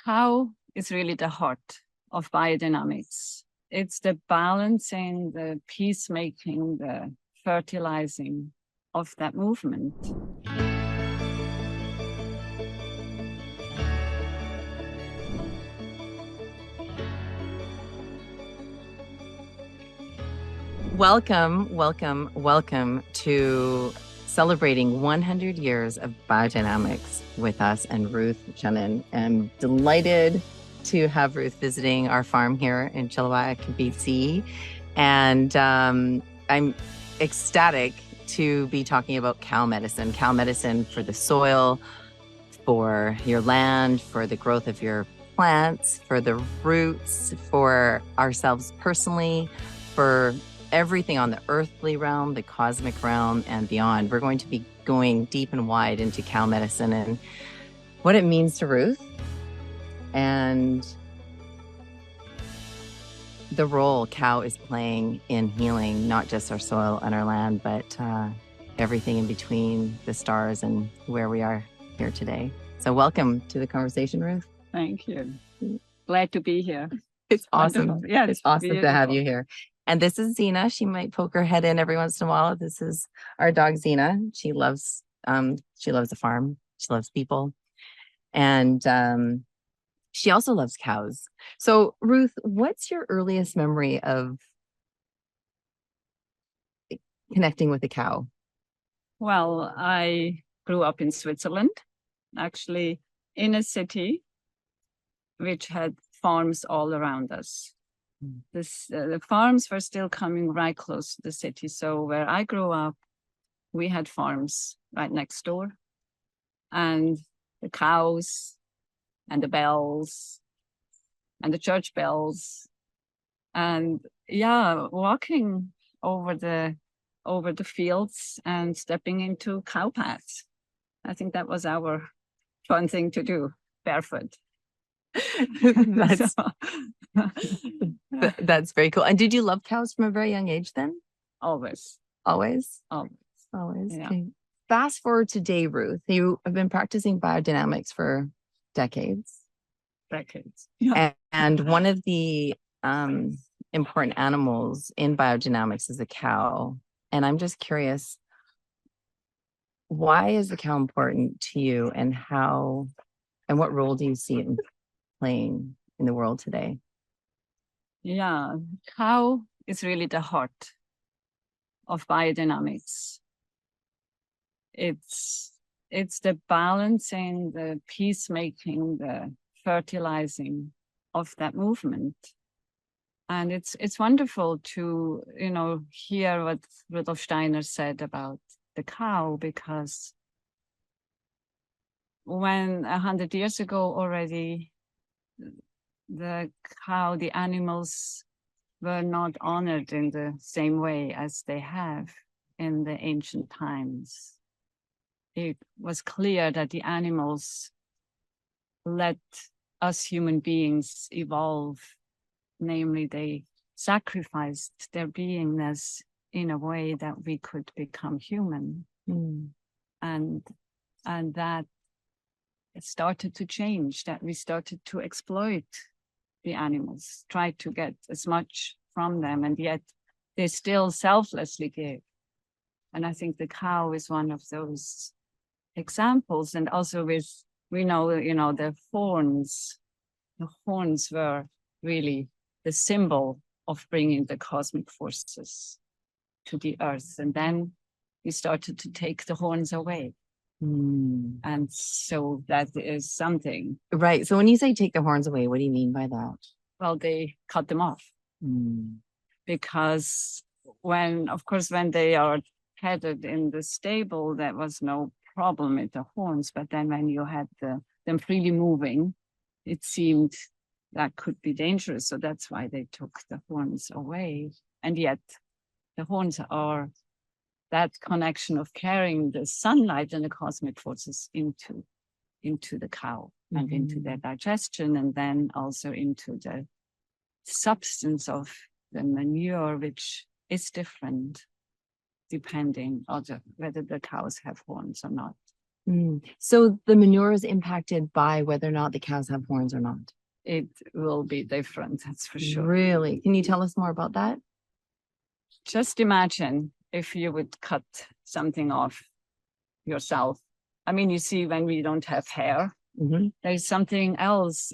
How is really the heart of biodynamics. It's the balancing, the peacemaking, the fertilizing of that movement. Welcome to celebrating 100 years of biodynamics with us and Ruth Tschannen. I'm delighted to have Ruth visiting our farm here in Chilliwack, BC. And I'm ecstatic to be talking about cow medicine for the soil, for your land, for the growth of your plants, for the roots, for ourselves personally, for everything on the earthly realm, the cosmic realm, and beyond. We're going to be going deep and wide into cow medicine and what it means to Ruth and the role cow is playing in healing, not just our soil and our land, but everything in between, the stars and where we are here today. So welcome to the conversation, Ruth. Thank you. Glad to be here. It's awesome. Wonderful. Yeah, it's awesome beautiful to have you here. And this is Xena. She might poke her head in every once in a while. This is our dog Xena. She loves the farm. She loves people. And she also loves cows. So Ruth, what's your earliest memory of connecting with a cow? Well, I grew up in Switzerland, actually in a city which had farms all around us. The farms were still coming right close to the city. So where I grew up, we had farms right next door. And the cows and the bells and the church bells. And yeah, walking over the fields and stepping into cow paths. I think that was our fun thing to do, barefoot. That's very cool. And did you love cows from a very young age then? Always. Always? Always. Yeah. Okay. Fast forward today, Ruth. You have been practicing biodynamics for decades. Yeah. And one of the important animals in biodynamics is a cow. And I'm just curious, why is the cow important to you, and what role do you see it playing in the world today? Yeah, cow is really the heart of biodynamics. It's the balancing, the peacemaking, the fertilizing of that movement. And it's wonderful to, hear what Rudolf Steiner said about the cow, because when 100 years ago already, the cow, the animals were not honored in the same way as they have in the ancient times. It was clear that the animals let us human beings evolve. Namely, they sacrificed their beingness in a way that we could become human. And that it started to change, that we started to exploit the animals, try to get as much from them, and yet they still selflessly give. And I think the cow is one of those examples. And also we know, the horns were really the symbol of bringing the cosmic forces to the earth. And then we started to take the horns away. And so that is something. Right. So when you say take the horns away, what do you mean by that? Well, they cut them off. Because when they are headed in the stable, there was no problem with the horns. But then when you had them freely moving, it seemed that could be dangerous. So that's why they took the horns away. And yet the horns are that connection of carrying the sunlight and the cosmic forces into the cow and into their digestion, and then also into the substance of the manure, which is different depending on whether the cows have horns or not. So the manure is impacted by whether or not the cows have horns or not. It will be different, that's for sure. Really? Can you tell us more about that? Just imagine if you would cut something off yourself. I mean, you see, when we don't have hair, there's something else.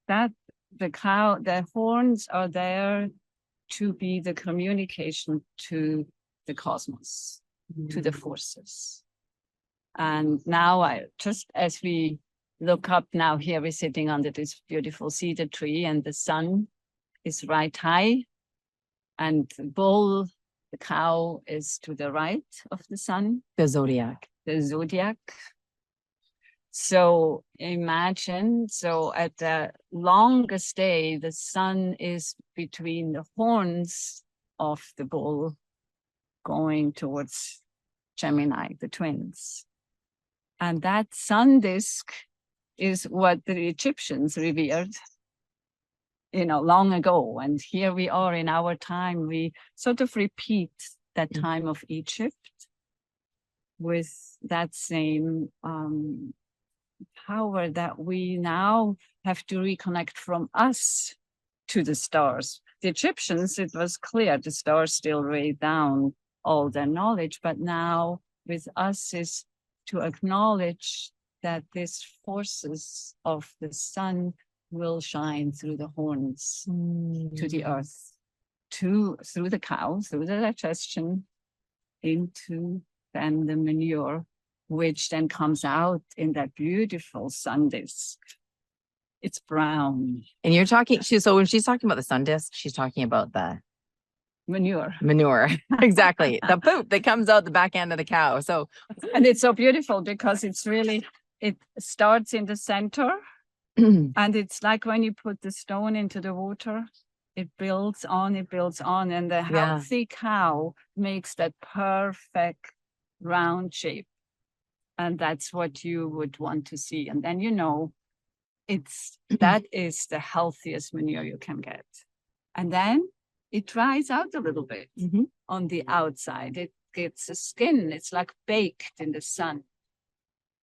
That the horns are there to be the communication to the cosmos, to the forces. And now just as we look up now, here we're sitting under this beautiful cedar tree, and the sun is right high, and the cow is to the right of the sun. The zodiac. The zodiac. So imagine, so at the longest day, the sun is between the horns of the bull going towards Gemini, the twins. And that sun disk is what the Egyptians revered, long ago. And here we are in our time. We sort of repeat that time of Egypt with that same power that we now have to reconnect from us to the stars. The Egyptians, it was clear the stars still weighed down all their knowledge, but now with us is to acknowledge that these forces of the sun will shine through the horns to the earth, through the cow, through the digestion, into then the manure, which then comes out in that beautiful sun disk. It's brown. And you're talking, so when she's talking about the sun disk, she's talking about the manure. Exactly. The poop that comes out the back end of the cow. So, and it's so beautiful because it starts in the center and it's like when you put the stone into the water, it builds on, and the healthy cow makes that perfect round shape. And that's what you would want to see. And then, that is the healthiest manure you can get. And then it dries out a little bit on the outside. It gets a skin. It's like baked in the sun.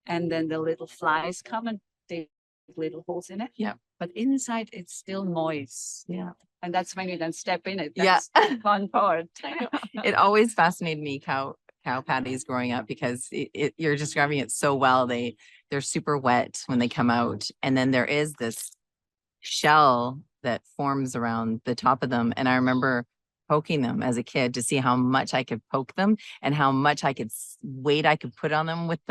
And then the little flies come and dig little holes in it. Yeah. But inside it's still moist. Yeah. And that's when you then step in it. That's the fun part. It always fascinated me, cow patties growing up, because you're describing it so well. They're super wet when they come out. And then there is this shell that forms around the top of them. And I remember poking them as a kid to see how much I could poke them and how much weight I could put on them with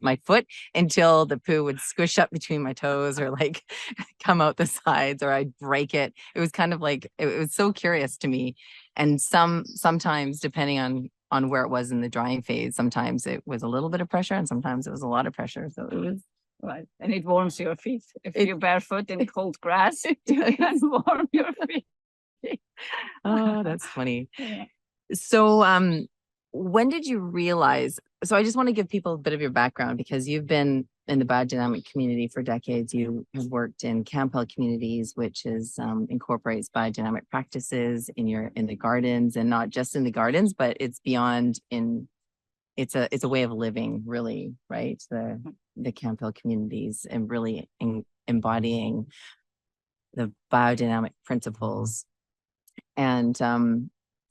my foot until the poo would squish up between my toes or like come out the sides, or I'd break it. It was kind of like, it was so curious to me. And sometimes depending on where it was in the drying phase, sometimes it was a little bit of pressure and sometimes it was a lot of pressure. So it was right. And it warms your feet. If you're barefoot in cold grass, it can warm your feet. Oh, that's funny. Yeah. So when did you realize, so I just want to give people a bit of your background, because you've been in the biodynamic community for decades. You have worked in Camphill communities, which incorporates biodynamic practices in the gardens, and not just in the gardens, but it's beyond it's a way of living, really, right? The Camphill communities, and really embodying the biodynamic principles. And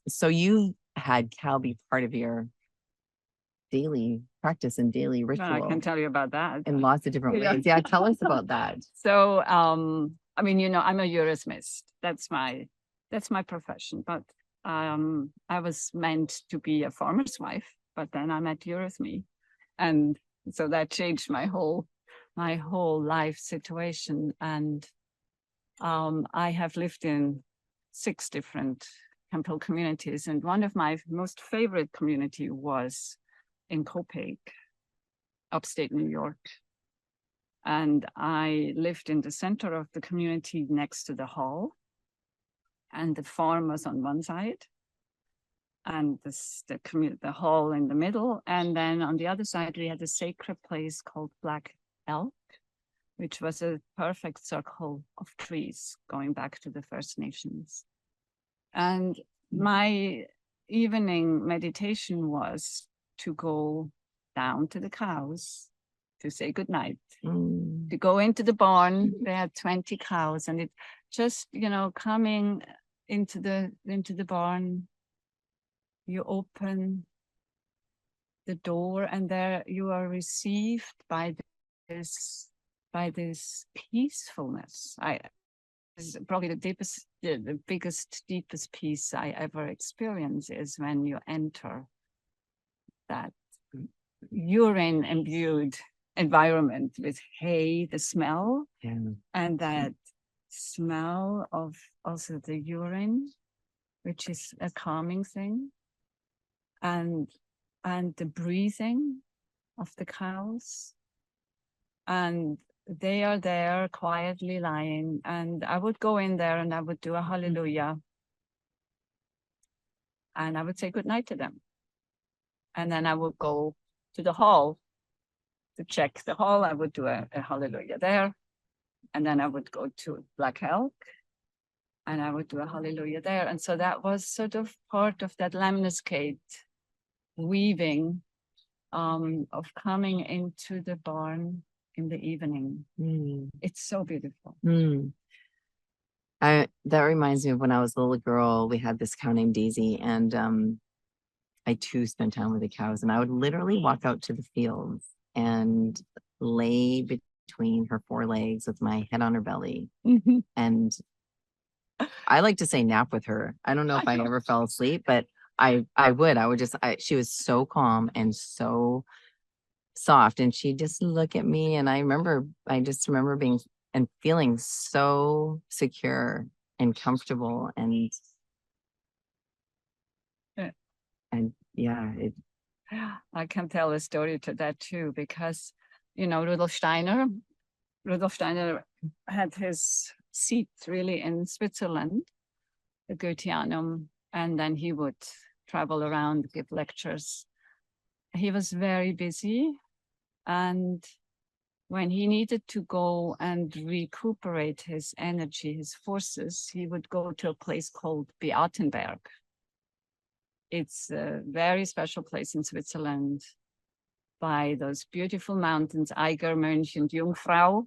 so you had cow be part of your daily practice and daily ritual. I can tell you about that in lots of different ways. Yeah, tell us about that. So, I mean, I'm a eurythmist. That's my profession. But I was meant to be a farmer's wife, but then I met eurythmy, and so that changed my whole life situation. And I have lived in 6 different Camphill communities, and one of my most favorite community was in Copiague, upstate New York. And I lived in the center of the community next to the hall, and the farm was on one side, and the hall in the middle. And then on the other side, we had a sacred place called Black Elk, which was a perfect circle of trees going back to the First Nations. And my evening meditation was to go down to the cows to say goodnight, Mm. to go into the barn. They had 20 cows, and it just, coming into the barn, you open the door, and there you are received by this peacefulness. Is probably the biggest, deepest peace I ever experience is when you enter that urine imbued environment with hay, the smell, and that smell of also the urine, which is a calming thing, and the breathing of the cows, and they are there quietly lying, and I would go in there and I would do a hallelujah, and I would say goodnight to them, and then I would go to the hall to check the hall. I would do a hallelujah there, and then I would go to Black Elk, and I would do a hallelujah there. And so that was sort of part of that lemniscate weaving of coming into the barn in the evening. It's so beautiful. That reminds me of when I was a little girl. We had this cow named Daisy, and I too spent time with the cows, and I would literally walk out to the fields and lay between her forelegs with my head on her belly. And I like to say nap with her. I don't know if I ever fell asleep, but I would just, she was so calm and so soft, and she'd just look at me. And I just remember being and feeling so secure and comfortable, and yeah, I can tell a story to that too, because Rudolf Steiner had his seat really in Switzerland, the Goetheanum, and then he would travel around, give lectures. He was very busy, and when he needed to go and recuperate his energy, his forces, he would go to a place called Beatenberg. It's a very special place in Switzerland by those beautiful mountains, Eiger, Mönch, and Jungfrau,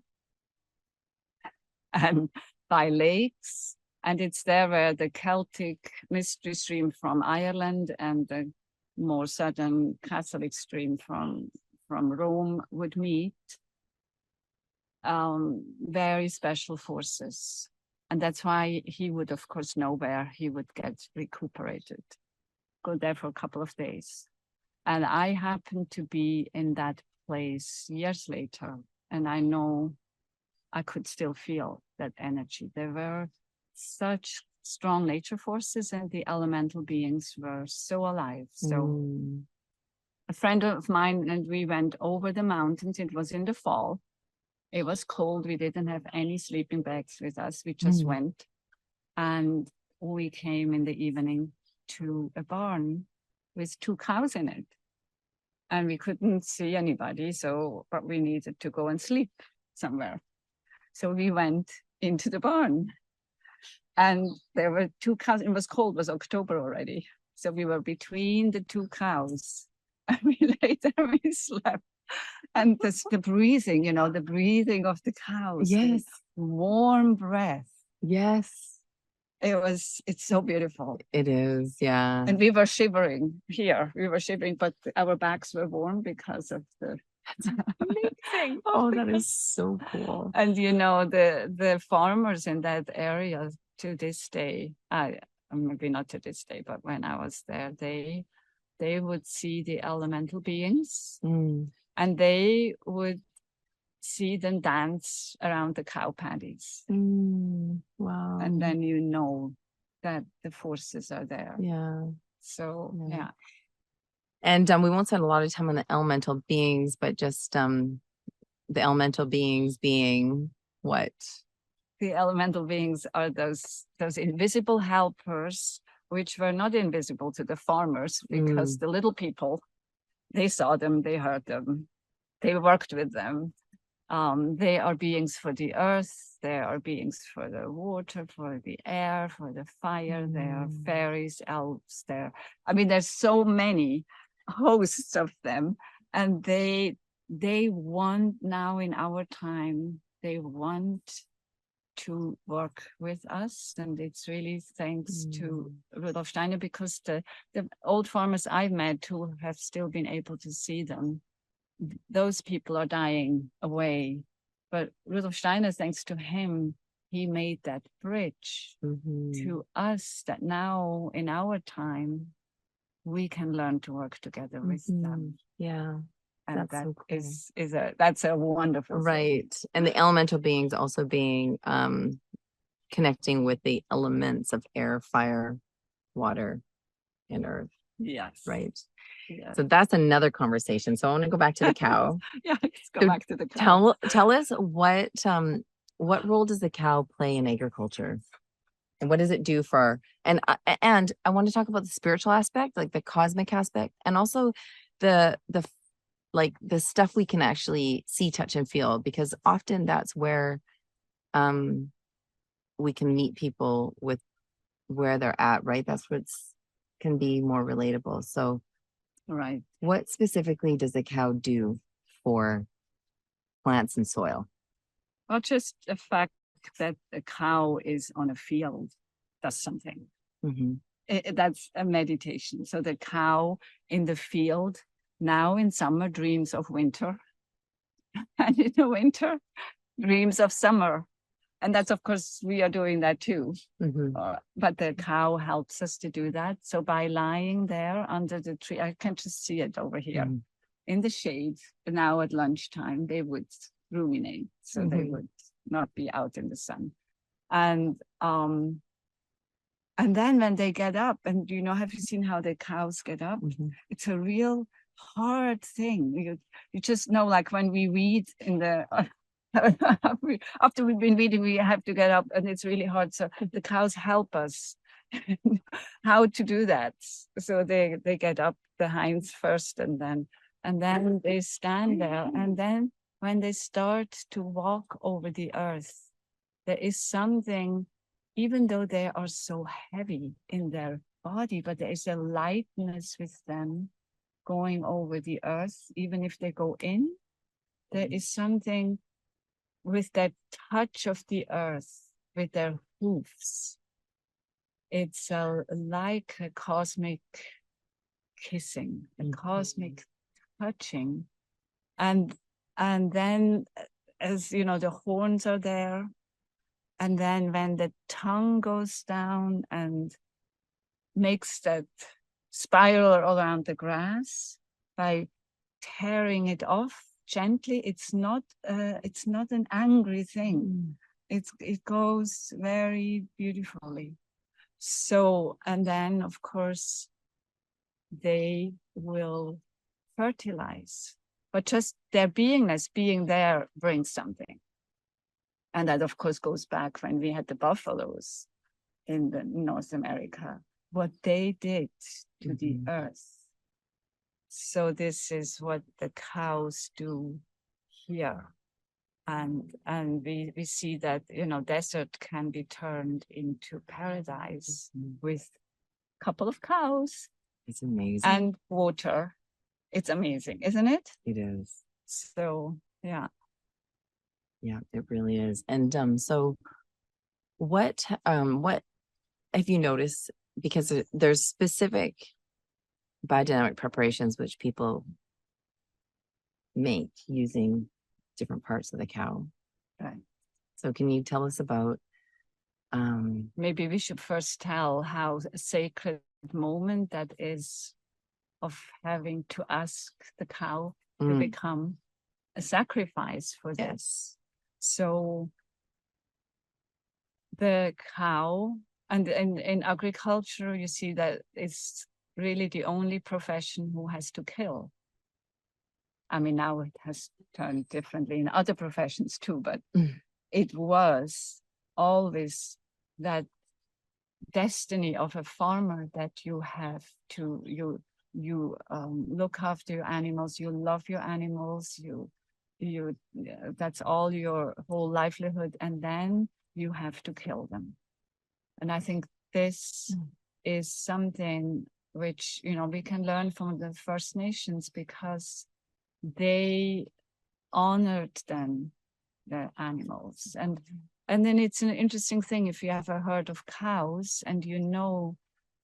and by lakes. And it's there where the Celtic mystery stream from Ireland and the more southern Catholic stream from Rome would meet. Very special forces. And that's why he would, of course, know where he would get recuperated. Go there for a couple of days. And I happened to be in that place years later, and I know I could still feel that energy. There were such strong nature forces, and the elemental beings were so alive. So a friend of mine and we went over the mountains. It was in the fall. It was cold. We didn't have any sleeping bags with us. We just went, and we came in the evening to a barn with 2 cows in it, and we couldn't see anybody. But we needed to go and sleep somewhere. So we went into the barn, and there were 2 cows. It was cold, it was October already. So we were between the 2 cows, and we lay there, we slept. And the breathing, the breathing of the cows. Yes. Warm breath. Yes. It's so beautiful. It is, yeah. And we were shivering here. We were shivering, but our backs were warm because of the... Amazing. Oh, that is so cool. And the farmers in that area to this day, maybe not to this day, but when I was there, they would see the elemental beings, and they would see them dance around the cow paddies. Wow. And then that the forces are there. Yeah. So, yeah. And we won't spend a lot of time on the elemental beings, but just the elemental beings being what? The elemental beings are those invisible helpers, which were not invisible to the farmers, because the little people, they saw them, they heard them, they worked with them. They are beings for the earth, they are beings for the water, for the air, for the fire. They are fairies, elves. There's so many hosts of them, and they they want now in our time, they want to work with us. And it's really thanks to Rudolf Steiner, because the old farmers I've met who have still been able to see them, those people are dying away. But Rudolf Steiner, thanks to him, he made that bridge to us, that now in our time, we can learn to work together with them. Yeah. And That's that so cool. that's a wonderful thing. Right. And the elemental beings also being connecting with the elements of air, fire, water, and earth. Yes. Right. Yes. So that's another conversation. So I want to go back to the cow. Yeah, let's go So back to the cow. Tell us what role does the cow play in agriculture? And what does it do for and I want to talk about the spiritual aspect, like the cosmic aspect, and also the like the stuff we can actually see, touch, and feel, because often that's where we can meet people with where they're at, right? That's what's can be more relatable. So Right. what specifically does the cow do for plants and soil? Well, just the fact that the cow is on a field does something. That's a meditation. So the cow in the field now in summer dreams of winter, and in the winter dreams of summer. And that's, of course, we are doing that too. But the cow helps us to do that. So by lying there under the tree, I can just see it over here in the shade. Now at lunchtime, they would ruminate. So they would not be out in the sun. And then when they get up, and have you seen how the cows get up? It's a real hard thing. You just know, like when we read in the after we've been reading, we have to get up, and it's really hard. So the cows help us how to do that. So they get up, the hinds first, and then they stand there, and then when they start to walk over the earth, there is something. Even though they are so heavy in their body, but there is a lightness with them going over the earth. Even if they go in, there is something with that touch of the earth, with their hoofs. It's like a cosmic kissing, a cosmic touching. And then, as you know, the horns are there. And then when the tongue goes down and makes that spiral around the grass by tearing it off gently, it's not an angry thing. It goes very beautifully. So, and then of course they will fertilize, but just their beingness, being there, brings something. And that, of course, goes back when we had the buffaloes in North America, what they did to the earth. So this is what the cows do here. And we see that, desert can be turned into paradise with a couple of cows. It's amazing. And water. It's amazing, isn't it? It is. So, yeah. Yeah, it really is. And so what have you noticed, because there's specific biodynamic preparations which people make using different parts of the cow. Right. So can you tell us about maybe we should first tell how a sacred moment that is of having to ask the cow to become a sacrifice for this. So the cow, and in agriculture, you see that it's really the only profession who has to kill. I mean, now it has turned differently in other professions too, but it was always that destiny of a farmer that you have to, you look after your animals, you love your animals, that's all your whole livelihood, and then you have to kill them. And I think this is something which, we can learn from the First Nations, because they honored then the animals. And then it's an interesting thing if you have a herd of cows and you know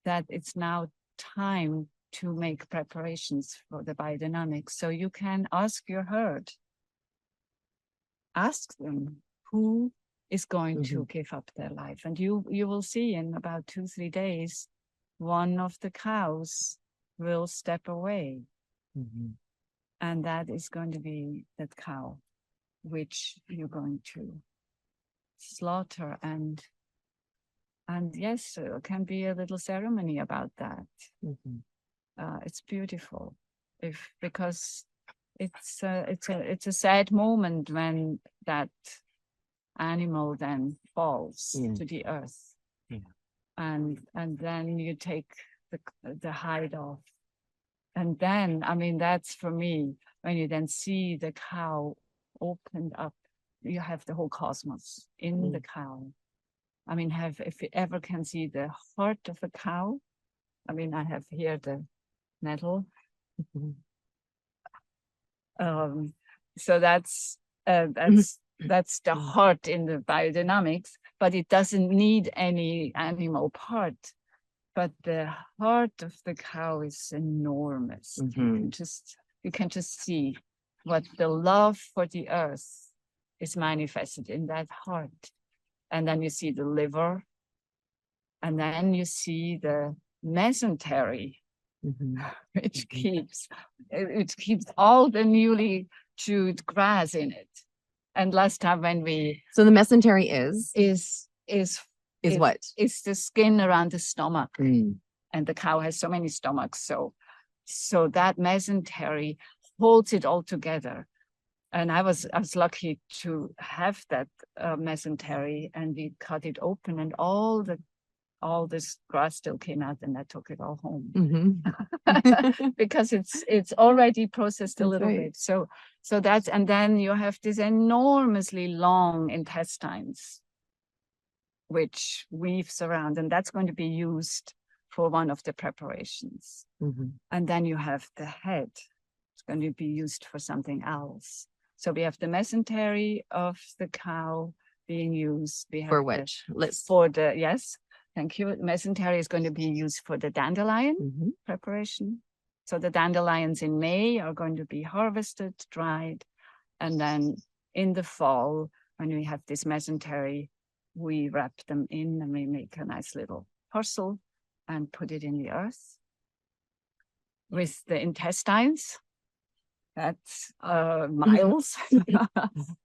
that it's now time to make preparations for the biodynamics. So you can ask your herd, ask them who is going to give up their life. And you will see in about 2-3 days, one of the cows will step away. And that is going to be that cow which you're going to slaughter. And yes, there can be a little ceremony about that. It's beautiful, because it's a sad moment when that animal then falls to the earth, and then you take the hide off, and then I mean that's for me when you then see the cow opened up, you have the whole cosmos in the cow. I mean, if you ever can see the heart of a cow, I mean, I have here the medal. So that's the heart in the biodynamics, but it doesn't need any animal part. But the heart of the cow is enormous. You can just see what the love for the earth is manifested in that heart. And then you see the liver, and then you see the mesentery, which keeps all the newly chewed grass in it. And last time when so the mesentery is what? It's the skin around the stomach. And the cow has so many stomachs. So that mesentery holds it all together. And I was lucky to have that mesentery, and we cut it open, and all this grass still came out, and I took it all home because it's already processed a little bit. So that's, and then you have these enormously long intestines, which weaves around, and that's going to be used for one of the preparations. And then you have the head. It's going to be used for something else. So we have the mesentery of the cow being used. We have for which? Yes, thank you. Mesentery is going to be used for the dandelion preparation. So the dandelions in May are going to be harvested, dried, and then in the fall, when we have this mesentery, we wrap them in and we make a nice little parcel and put it in the earth with the intestines. That's miles.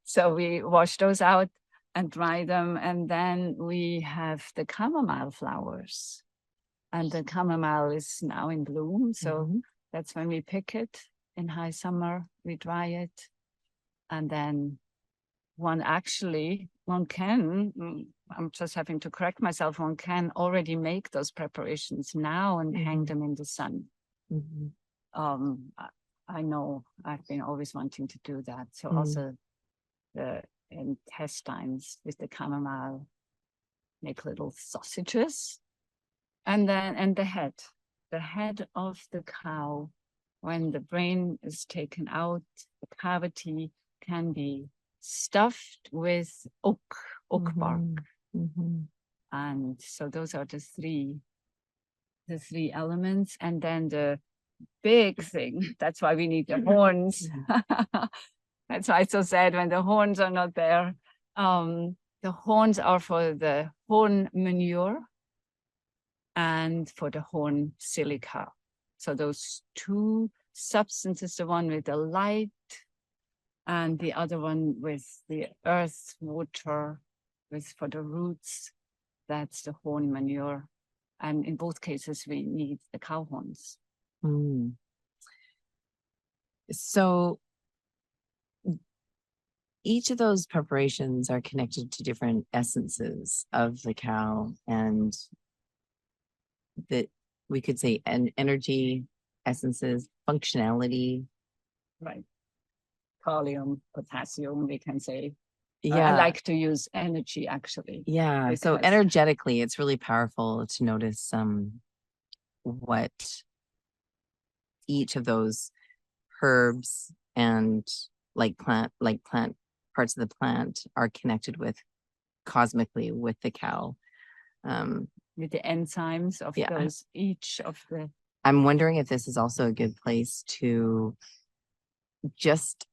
So we wash those out and dry them. And then we have the chamomile flowers. And the chamomile is now in bloom. So that's when we pick it in high summer, we dry it. And then one can, I'm just having to correct myself, one can already make those preparations now and hang them in the sun. I know I've been always wanting to do that. So also the intestines with the chamomile, make little sausages. And the head of the cow, when the brain is taken out, the cavity can be stuffed with oak bark. And so those are the three elements. And then the big thing, that's why we need the horns. That's why it's so sad when the horns are not there. The horns are for the horn manure and for the horn silica. So those two substances, the one with the light and the other one with the earth water, for the roots, that's the horn manure. And in both cases, we need the cow horns. So each of those preparations are connected to different essences of the cow, and that we could say energy, essences, functionality. Right. Kalium, potassium, we can say. Yeah. I like to use energy actually. Yeah. So energetically, it's really powerful to notice what each of those herbs and plant parts of the plant are connected with cosmically with the cow. With the enzymes of those, each of the. I'm wondering if this is also a good place to just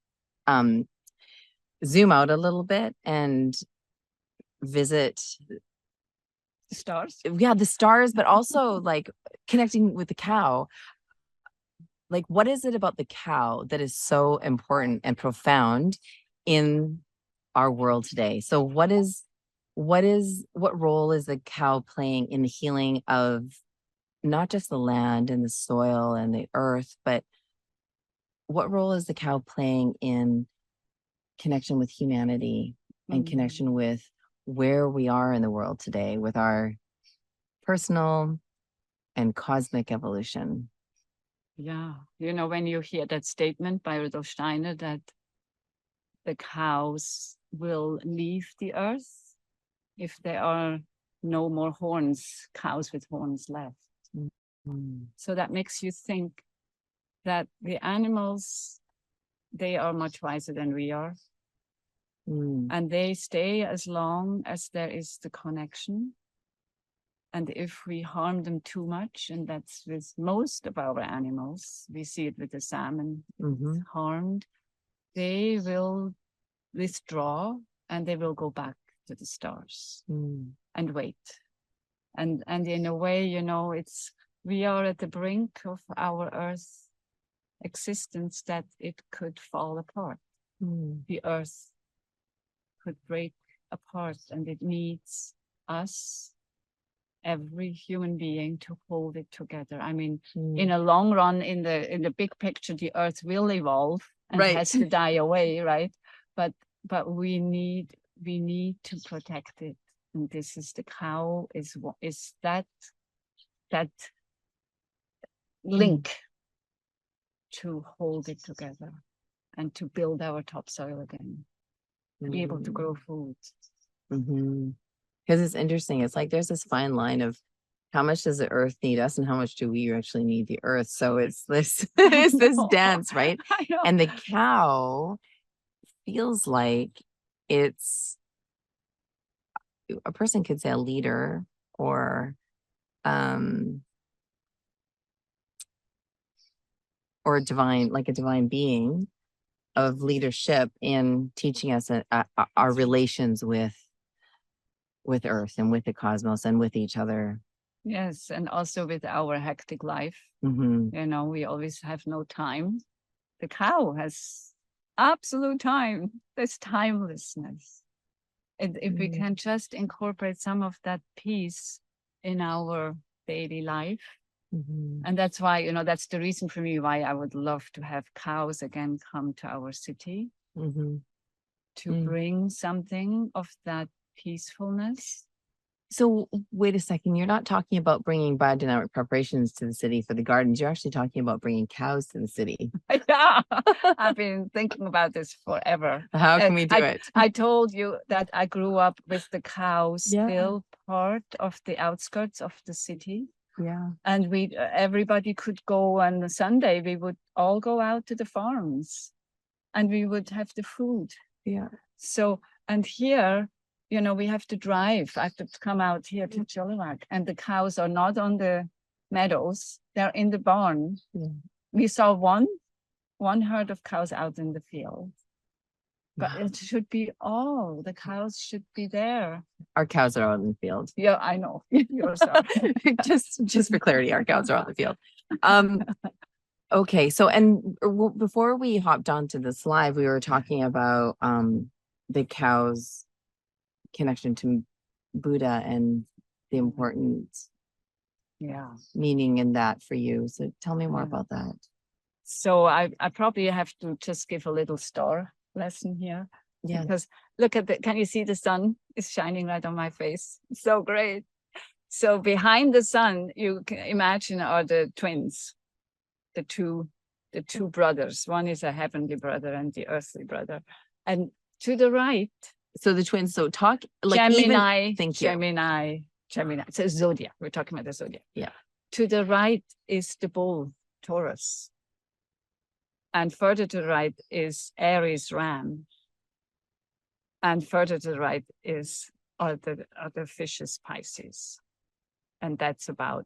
zoom out a little bit and visit the stars. Yeah, the stars, but also like connecting with the cow. Like, what is it about the cow that is so important and profound in our world today? So what role is the cow playing in the healing of not just the land and the soil and the earth, but what role is the cow playing in connection with humanity and connection with where we are in the world today with our personal and cosmic evolution? Yeah, when you hear that statement by Rudolf Steiner that the cows will leave the earth if there are no more cows with horns left. Mm-hmm. So that makes you think that the animals, they are much wiser than we are. And they stay as long as there is the connection. And if we harm them too much, and that's with most of our animals, we see it with the salmon, harmed, they will withdraw and they will go back to the stars and wait. And in a way, we are at the brink of our Earth existence that it could fall apart. The Earth could break apart, and it needs us, every human being, to hold it together. I mean, in a long run, in the big picture, the Earth will evolve and has to die away, right? But we need to protect it, and this is the cow is that link to hold it together and to build our topsoil again, to be able to grow food. Because it's interesting. It's like there's this fine line of how much does the earth need us and how much do we actually need the earth. So it's this this dance, right? And the cow feels like it's, a person could say, a leader or a divine being of leadership in teaching us our relations with earth and with the cosmos and with each other. Yes, and also with our hectic life. We always have no time. The cow has absolute time. There's timelessness. And if we can just incorporate some of that peace in our daily life, and that's why, that's the reason for me why I would love to have cows again come to our city, to bring something of that peacefulness. So wait a second, you're not talking about bringing biodynamic preparations to the city for the gardens. You're actually talking about bringing cows to the city. Yeah, I've been thinking about this forever. How can we do it? I told you that I grew up with the cows still part of the outskirts of the city. Yeah. And everybody could go on a Sunday. We would all go out to the farms and we would have the food. Yeah. So, and here, we have to drive. I have to come out here to Chilliwack, and the cows are not on the meadows. They're in the barn. We saw one herd of cows out in the field. But it should be all. The cows should be there. Our cows are out in the field. Yeah, I know. You're sorry. just for clarity, our cows are out in the field. Okay, so before we hopped onto this live, we were talking about the cows' connection to Buddha and the important meaning in that for you. So tell me more about that. So I probably have to just give a little star lesson here. Yeah. Because look at can you see the sun is shining right on my face? It's so great. So behind the sun, you can imagine, are the twins, the two brothers. One is a heavenly brother and the earthly brother. And to the right, so the twins, so talk like Gemini, Gemini. So zodiac. We're talking about the zodiac. Yeah. To the right is the bull, Taurus. And further to the right is Aries ram. And further to the right are the fishes Pisces. And that's about,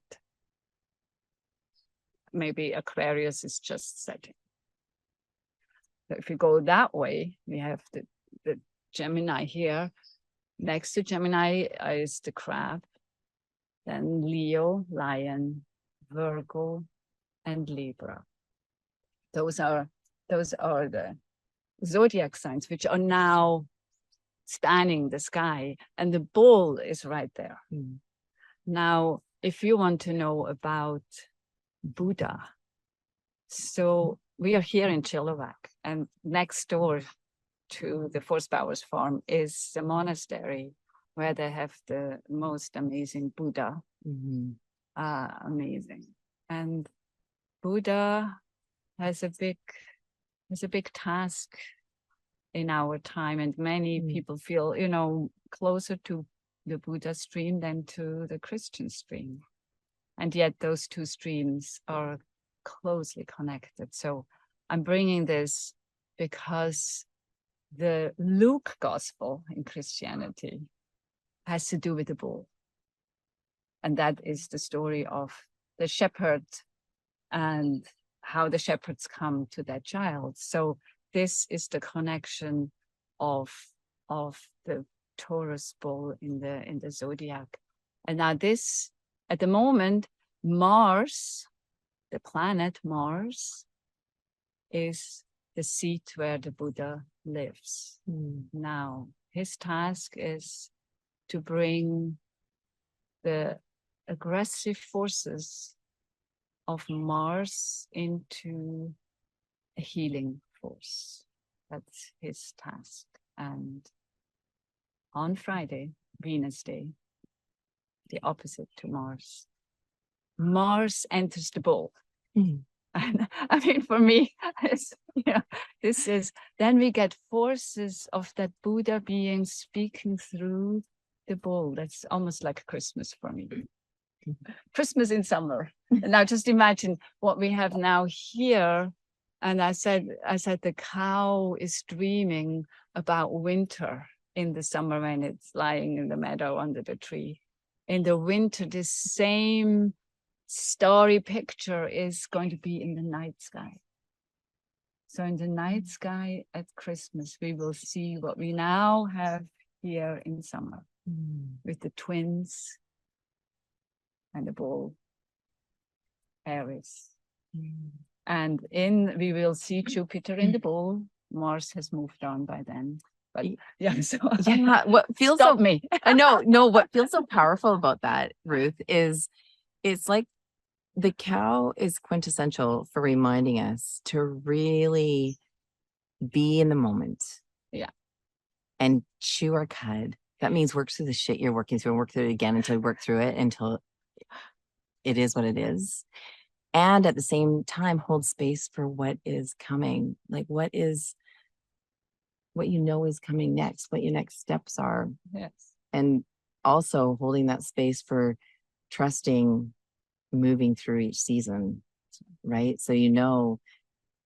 maybe Aquarius is just setting. So if you go that way, we have the Gemini here. Next to Gemini is the crab, then Leo, Lion, Virgo, and Libra. Those are the zodiac signs, which are now spanning the sky, and the bull is right there. Mm. Now, if you want to know about Buddha, so we are here in Chilliwack, and next door to the Force Bowers farm is the monastery where they have the most amazing Buddha. Mm-hmm. Amazing. And Buddha has a big task in our time, and many people feel, closer to the Buddha stream than to the Christian stream. And yet those two streams are closely connected. So I'm bringing this because the Luke gospel in Christianity has to do with the bull. And that is the story of the shepherd and how the shepherds come to that child. So this is the connection of the Taurus bull in the zodiac. And now this, at the moment, Mars, the planet Mars, is the seat where the Buddha lives. Now, his task is to bring the aggressive forces of Mars into a healing force. That's his task. And on Friday, Venus Day, the opposite to Mars, Mars enters the bull. And I mean, for me, this is, then we get forces of that Buddha being speaking through the bull. That's almost like Christmas for me. Christmas in summer. And now just imagine what we have now here. And I said the cow is dreaming about winter in the summer when it's lying in the meadow under the tree. In the winter, this same starry picture is going to be in the night sky. So in the night sky at Christmas, we will see what we now have here in summer with the twins and the bull, Aries. And we will see Jupiter in the bull. Mars has moved on by then. But what feels stop me. I know, no, what feels so powerful about that, Ruth, is it's like the cow is quintessential for reminding us to really be in the moment. Yeah. And chew our cud. That means work through the shit you're working through and work through it again until you work through it, until it is what it is. And at the same time, hold space for what is coming. Like what is coming next, what your next steps are. Yes. And also holding that space for trusting moving through each season, right? So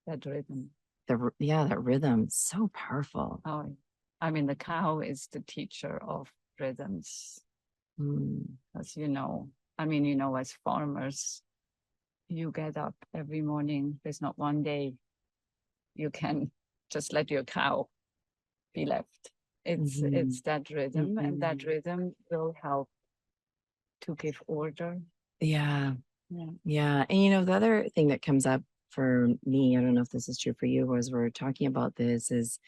that rhythm. That rhythm, so powerful. Oh, I mean, the cow is the teacher of rhythms. As as farmers, you get up every morning. There's not one day you can just let your cow be left. It's that rhythm, and that rhythm will help to give order. Yeah. And the other thing that comes up for me, I don't know if this is true for you, as we're talking about this, is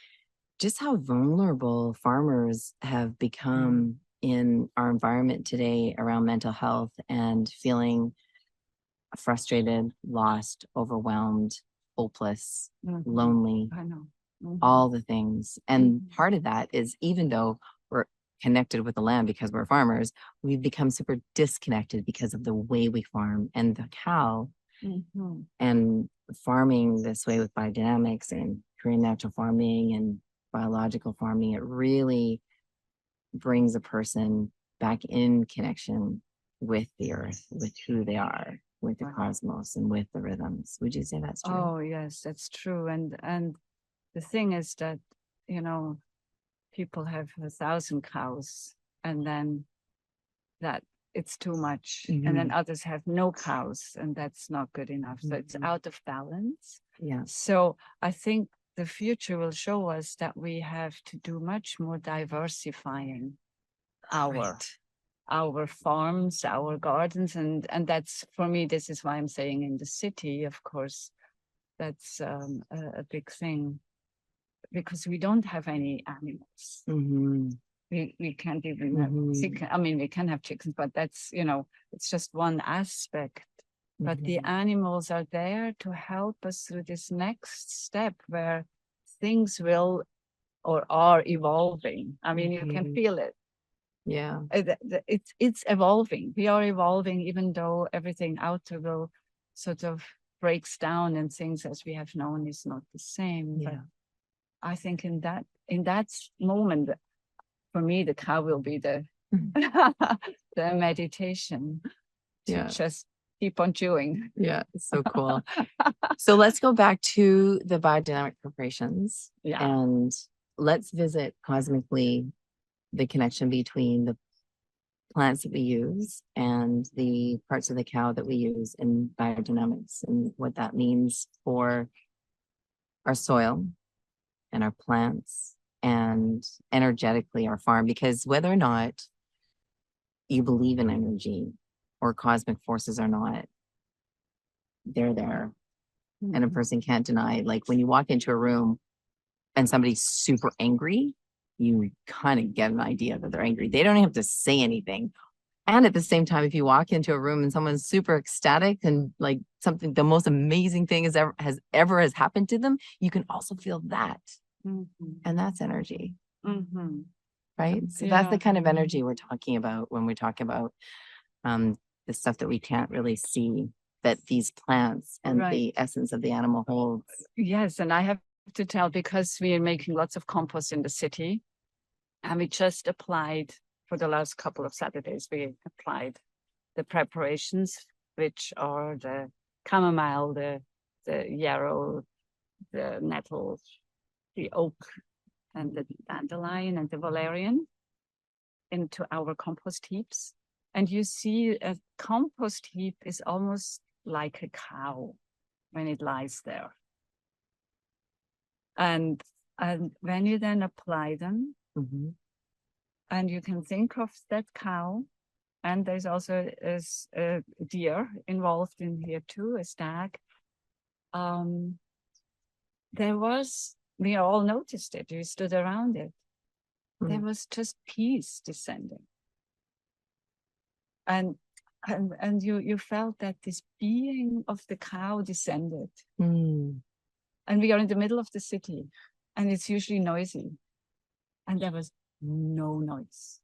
just how vulnerable farmers have become in our environment today around mental health and feeling frustrated, lost, overwhelmed, hopeless, lonely. I know. All the things. And part of that is, even though we're connected with the land because we're farmers, we've become super disconnected because of the way we farm. And the cow and farming this way with biodynamics and Korean natural farming and biological farming, it really brings a person back in connection with the earth, with who they are. with the Right. cosmos and with the rhythms. Would you say that's true? Oh, yes, that's true. And the thing is that, you know, people have 1,000 cows and then that it's too much. And then others have no cows and that's not good enough. So it's out of balance. Yeah. So I think the future will show us that we have to do much more diversifying our farms, our gardens, and that's, for me, this is why I'm saying in the city, of course, that's a big thing, because we don't have any animals. We can't even have chicken. I mean, we can have chickens, but that's, you know, it's just one aspect. But the animals are there to help us through this next step where things will or are evolving. I mean, you can feel it. Yeah. It's evolving. We are evolving, even though everything outer will sort of breaks down and things as we have known is not the same. Yeah. But I think in that moment, for me, the cow will be the the meditation to just keep on chewing. Yeah, it's so cool. So let's go back to the biodynamic preparations and let's visit cosmically the connection between the plants that we use and the parts of the cow that we use in biodynamics and what that means for our soil and our plants and energetically our farm. Because whether or not you believe in energy or cosmic forces or not, they're there. And a person can't deny, like when you walk into a room and somebody's super angry, you kind of get an idea that they're angry. They don't have to say anything. And at the same time, if you walk into a room and someone's super ecstatic and like something, the most amazing thing has ever happened to them, you can also feel that. And that's energy. Right? So that's the kind of energy we're talking about when we talk about the stuff that we can't really see, that these plants and the essence of the animal holds. Yes, and I have to tell, because we are making lots of compost in the city, and we just applied for the last couple of Saturdays, we applied the preparations, which are the chamomile, the yarrow, the nettle, the oak, and the dandelion and the valerian into our compost heaps. And you see a compost heap is almost like a cow when it lies there. And when you then apply them, and you can think of that cow, and there's also a deer involved in here too, a stag. We all noticed it, we stood around it. There was just peace descending. And you felt that this being of the cow descended. And we are in the middle of the city, and it's usually noisy. And there was no noise.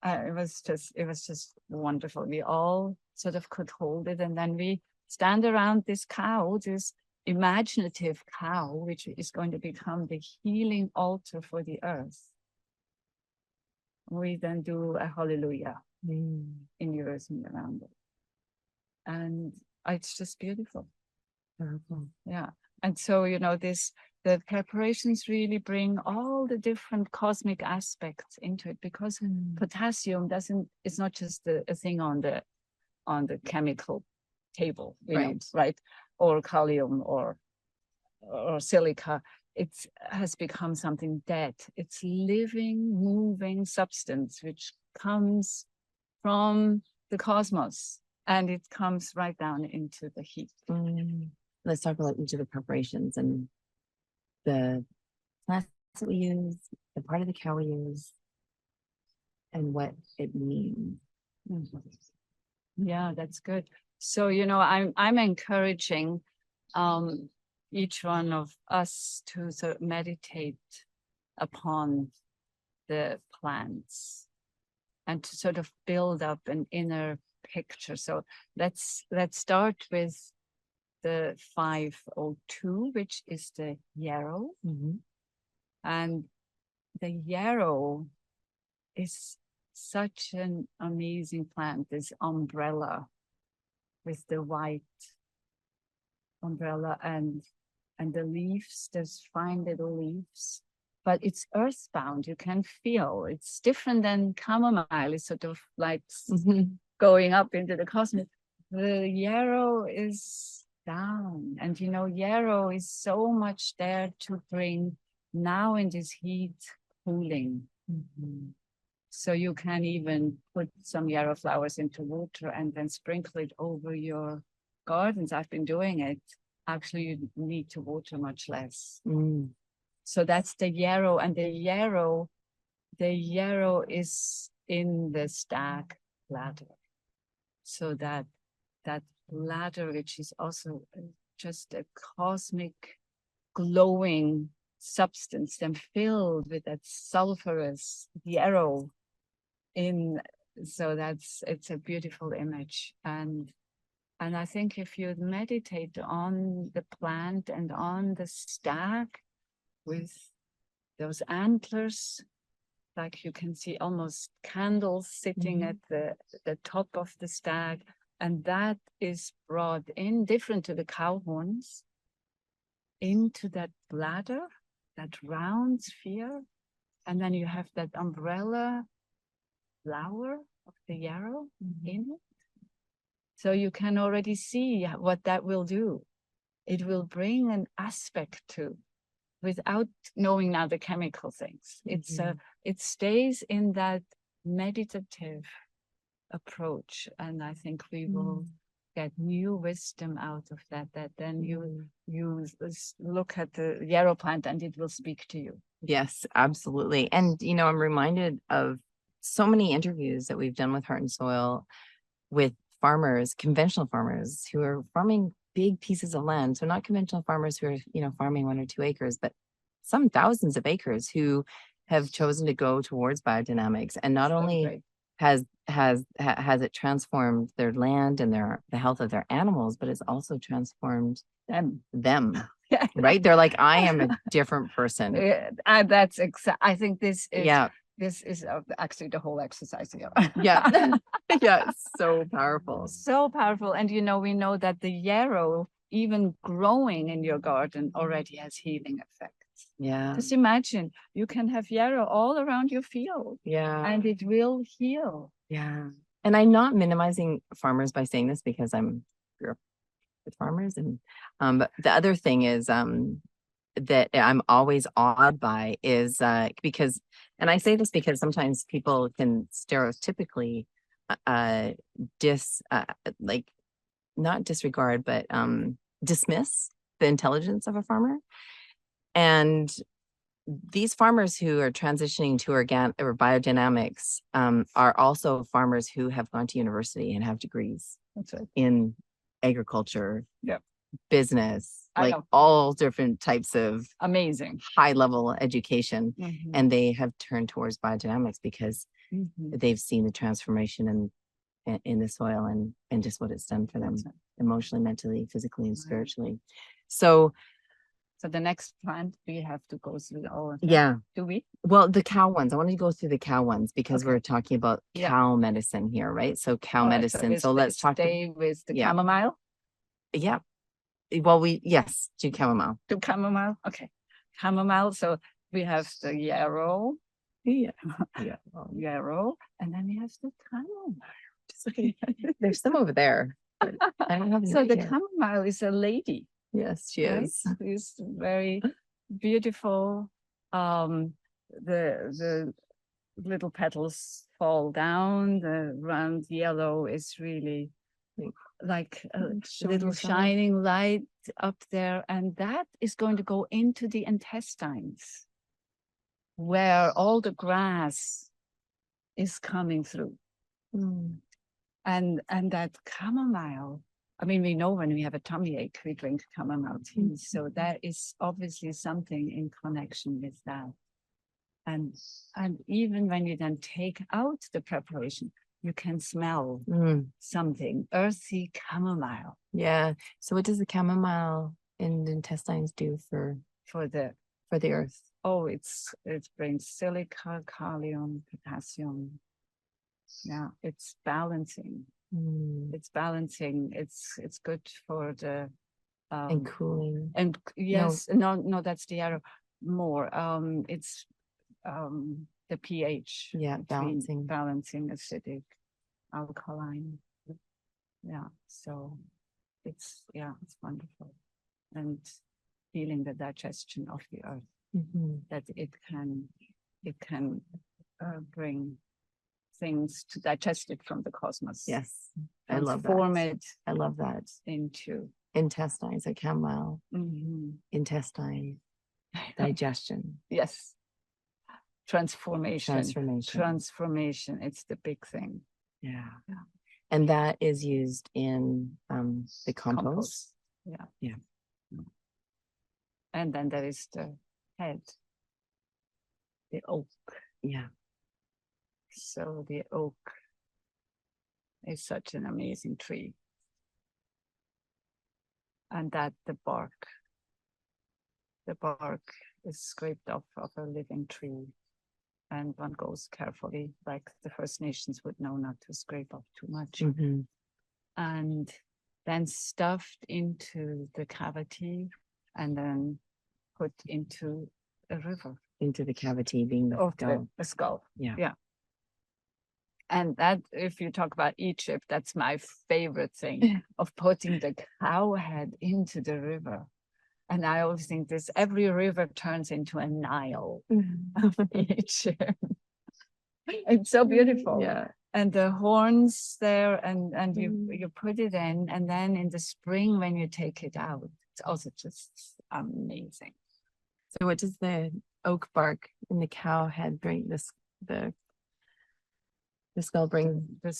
It was just wonderful. We all sort of could hold it, and then we stand around this cow, this imaginative cow, which is going to become the healing altar for the earth. We then do a hallelujah in eurythmy around it, and it's just beautiful. Yeah. And so, you know, the preparations really bring all the different cosmic aspects into it, because potassium it's not just a thing on the chemical table, you know, right? Or calcium or silica. It has become something dead. It's living, moving substance, which comes from the cosmos, and it comes right down into the heat. Let's talk about each of the preparations and the plants that we use, the part of the cow we use, and what it means. Yeah, that's good. So, you know, I'm encouraging each one of us to sort of meditate upon the plants and to sort of build up an inner picture. So let's start with the 502, which is the yarrow. And the yarrow is such an amazing plant, this umbrella with the white umbrella and the leaves, there's fine little leaves, but it's earthbound. You can feel it's different than chamomile. It's sort of like going up into the cosmos. The yarrow is down, and you know, yarrow is so much there to bring now in this heat cooling. So you can even put some yarrow flowers into water and then sprinkle it over your gardens. I've been doing it. Actually, you need to water much less. So that's the yarrow, and the yarrow is in the stag bladder. So that bladder, which is also just a cosmic glowing substance, then filled with that sulfurous yarrow in. So it's a beautiful image. And I think if you meditate on the plant and on the stag with those antlers, like you can see almost candles sitting at the top of the stag, and that is brought in, different to the cow horns, into that bladder, that round sphere, and then you have that umbrella flower of the yarrow in it. So you can already see what that will do. It will bring an aspect to, without knowing now the chemical things. It stays in that meditative approach, and I think we will get new wisdom out of that. That then you look at the yarrow plant and it will speak to you. Yes, absolutely. And you know, I'm reminded of so many interviews that we've done with Heart and Soil with farmers, conventional farmers who are farming big pieces of land. So not conventional farmers who are, you know, farming 1 or 2 acres, but some thousands of acres who have chosen to go towards biodynamics. And not only has it transformed their land and the health of their animals, but it's also transformed them. Right? They're like, I am a different person. That's I think this is this is actually the whole exercise here. Yeah. It's so powerful. So powerful. And you know, we know that the yarrow, even growing in your garden, already has healing effects. Yeah. Just imagine, you can have yarrow all around your field. Yeah. And it will heal. Yeah. And I'm not minimizing farmers by saying this, because grew up with farmers. And but the other thing is that I'm always awed by is because, and I say this because sometimes people can stereotypically like not disregard, but dismiss the intelligence of a farmer. And these farmers who are transitioning to organic or biodynamics are also farmers who have gone to university and have degrees in agriculture, business, like all different types of amazing high level education. And they have turned towards biodynamics because they've seen the transformation in the soil and just what it's done for them emotionally, mentally, physically, and spiritually. So the next plant we have to go through all of them. Yeah. Do we? Well, the cow ones. I want to go through the cow ones because we're talking about cow medicine here, right? So cow medicine. So let's stay with the chamomile. Yeah. Well, do chamomile. Do chamomile. Okay. Chamomile. So we have the yarrow. Yarrow. And then we have the chamomile. There's some over there. I don't have so the chamomile is a lady. Yes, she is. It's very beautiful. The little petals fall down. The round yellow is really like a little shining light up there, and that is going to go into the intestines, where all the grass is coming through. And that chamomile, I mean, we know when we have a tummy ache, we drink chamomile tea. So that is obviously something in connection with that. And even when you then take out the preparation, you can smell something earthy chamomile. Yeah. So what does the chamomile in the intestines do for the earth? Oh, it brings silica, kalium, potassium. Yeah, it's balancing. Mm. It's balancing. It's good for the And cooling. and yes, no, that's the arrow more. It's the pH. Yeah, between balancing. balancing acidic, alkaline. Yeah, so it's wonderful. And feeling the digestion of the earth, that it can bring things to digest it from the cosmos. Yes, I love Transform that. it I love that. into Intestines at Camphill. Intestine digestion. Yes. Transformation. Transformation. It's the big thing. Yeah. And that is used in the compost. Yeah. Yeah. And then there is the head, the oak. Yeah. So the oak is such an amazing tree. And that the bark is scraped off of a living tree. And one goes carefully, like the First Nations would know not to scrape off too much. And then stuffed into the cavity and then put into a river. Into the cavity being the skull. The skull. Yeah. Yeah. And that, if you talk about Egypt, that's my favorite thing of putting the cow head into the river. And I always think this, every river turns into a Nile of Egypt. It's so beautiful. Yeah. And the horns there, and you put it in, and then in the spring when you take it out, it's also just amazing. So what does the oak bark in the cow head bring? The skull bring? The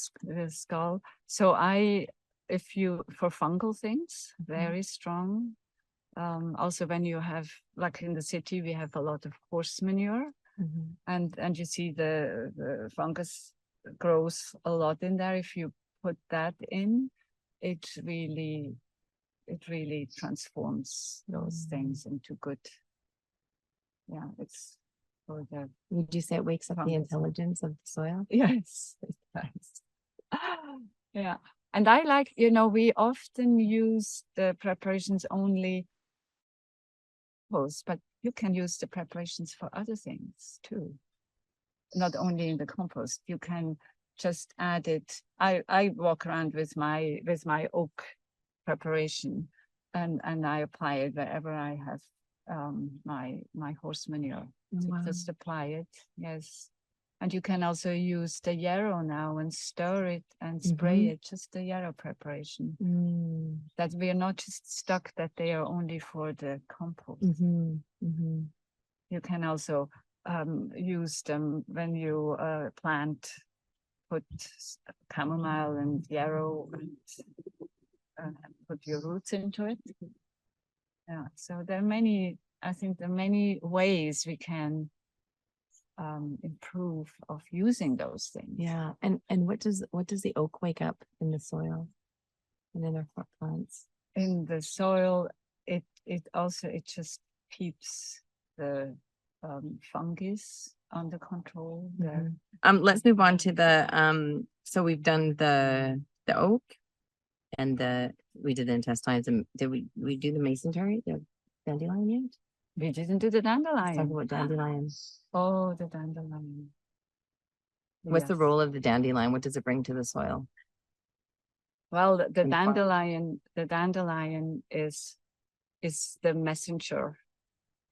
skull. So for fungal things, very strong. Also when you have, like in the city, we have a lot of horse manure. And you see the fungus grows a lot in there. If you put that in, it really transforms those things into good. Yeah, it's for the. Would you say it wakes up the intelligence of the soil? Yes, it does. Yeah, and I like, we often use the preparations only, but you can use the preparations for other things too. Not only in the compost, you can just add it. I walk around with my oak preparation, and I apply it wherever I have my horse manure. So just apply it, yes. And you can also use the yarrow now and stir it and spray it, just the yarrow preparation. That we are not just stuck that they are only for the compost. You can also use them when you plant, put chamomile and yarrow and put your roots into it. Yeah, so there are many ways we can improve of using those things. Yeah, and what does the oak wake up in the soil and in our plants? In the soil, it just keeps the fungus under control there. Let's move on to the so we've done the oak and we did the intestines, and did we do the masonry, the dandelion yet? We didn't do the dandelion. Let's talk about dandelion. Oh, the dandelion. What's the role of the dandelion? What does it bring to the soil? Well, the dandelion is the messenger.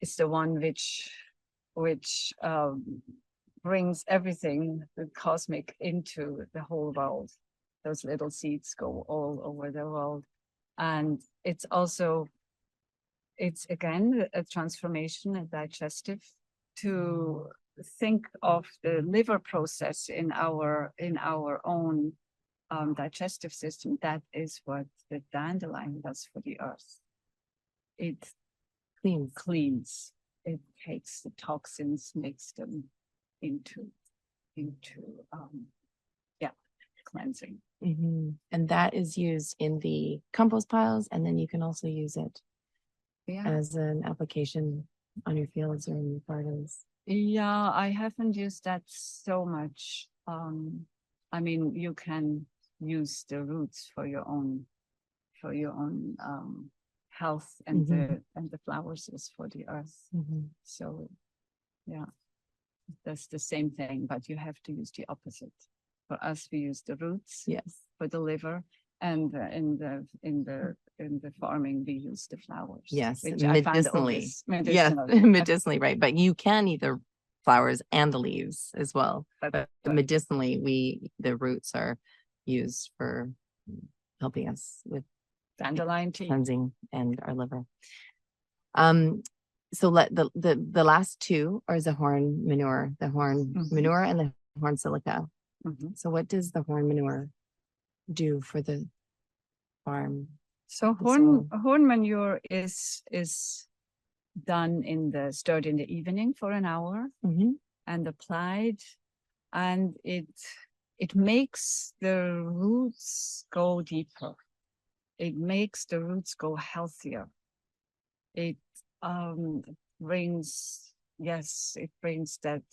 It's the one which brings everything, the cosmic, into the whole world. Those little seeds go all over the world. And it's again a transformation, a digestive, to think of the liver process in our own digestive system. That is what the dandelion does for the earth. It cleans. It takes the toxins, makes them into cleansing. And that is used in the compost piles, and then you can also use it as an application on your fields or in your gardens. I haven't used that so much. I mean, you can use the roots for your own health, and the flowers is for the earth. So yeah, that's the same thing, but you have to use the opposite. For us, we use the roots, Yes, for the liver, and in the farming we use the flowers. yes, which I find medicinally. always Yes, medicinal. medicinally, right? But you can eat the flowers and the leaves as well. But medicinally, the roots are used for helping us with dandelion tea, cleansing and our liver. So the last two are the horn manure, manure and the horn silica. So what does the horn manure do for the farm? So horn manure is done stirred in the evening for an hour and applied, and it makes the roots go deeper. It makes the roots go healthier. It brings that,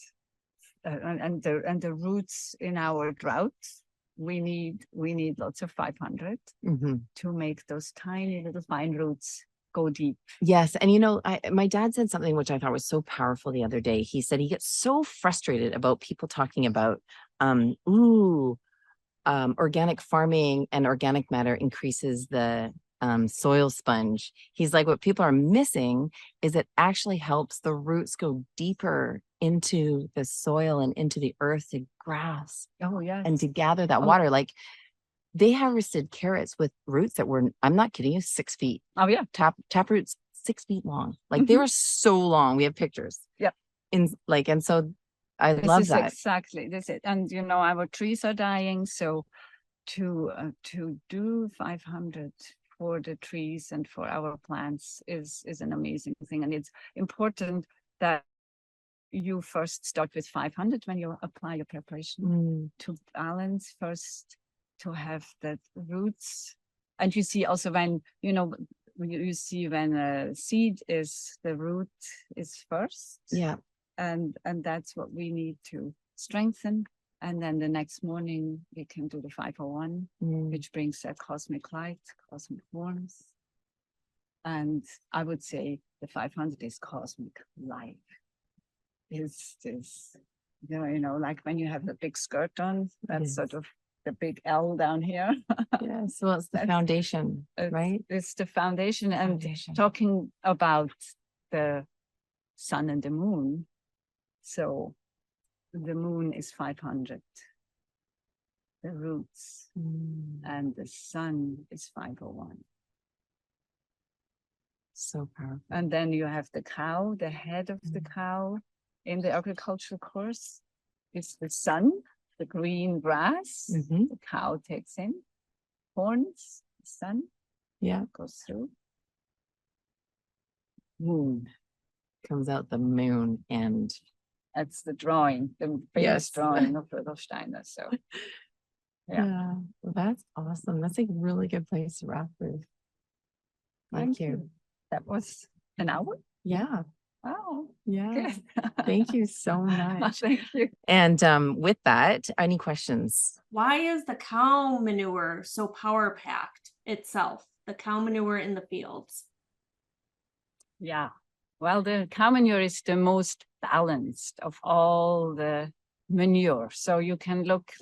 and the roots in our drought. We need lots of 500 to make those tiny little fine roots go deep. Yes. And my dad said something which I thought was so powerful the other day. He said he gets so frustrated about people talking about, organic farming and organic matter increases the soil sponge. He's like, what people are missing is it actually helps the roots go deeper into the soil and into the earth to grasp and to gather that water. Like, they harvested carrots with roots that were, I'm not kidding you, 6 feet. Oh yeah. Tap roots 6 feet long. Like they were so long. We have pictures. Yep. And so I love that. Exactly. That's it. And our trees are dying. So to do 500 for the trees and for our plants is an amazing thing. And it's important that you first start with 500 when you apply your preparation to balance first, to have that roots. And you see also when, you see when a seed is, the root is first. Yeah. And that's what we need to strengthen. And then the next morning we can do the 501, which brings that cosmic light, cosmic warmth. And I would say the 500 is cosmic light. It's this, like when you have the big skirt on, that's sort of the big L down here. Yes, well, it's the foundation, right? It's the foundation. And talking about the sun and the moon. So the moon is 500, the roots, and the sun is 501. So powerful. And then you have the cow, the head of the cow in the agricultural course is the sun, the green grass, the cow takes in, horns, the sun, goes through. Moon. Comes out the moon, and that's the drawing, the famous drawing of Rudolf Steiner. So yeah. Well, that's awesome. That's a really good place to wrap, Ruth. Thank you. That was an hour? Yeah. Oh, yeah. Thank you so much. Thank you. And with that, any questions? Why is the cow manure so power packed itself? The cow manure in the fields. Yeah. Well, the cow manure is the most balanced of all the manure. So you can look